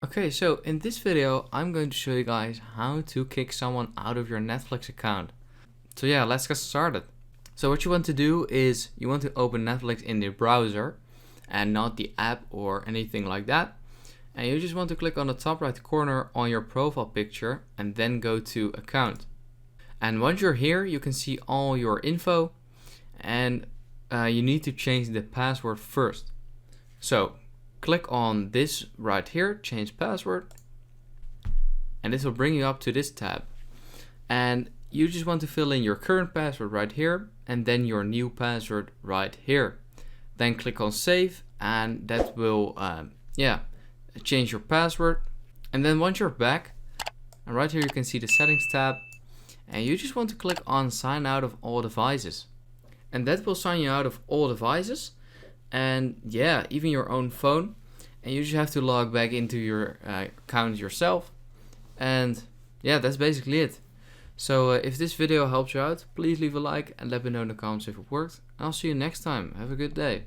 Okay, so in this video, I'm going to show you guys how to kick someone out of your Netflix account. So yeah, let's get started. So what you want to do is you want to open Netflix in the browser and not the app or anything like that. And you just want to click on the top right corner on your profile picture and then go to account. And once you're here, you can see all your info and you need to change the password first. So click on this right here, change password, and this will bring you up to this tab. And you just want to fill in your current password right here and then your new password right here. Then click on save and that will change your password. And then once you're back, and right here you can see the settings tab, and you just want to click on sign out of all devices. And that will sign you out of all devices, and yeah, even your own phone. And you just have to log back into your account yourself. And yeah, that's basically it. So if this video helps you out, please leave a like and let me know in the comments if it worked. I'll see you next time. Have a good day.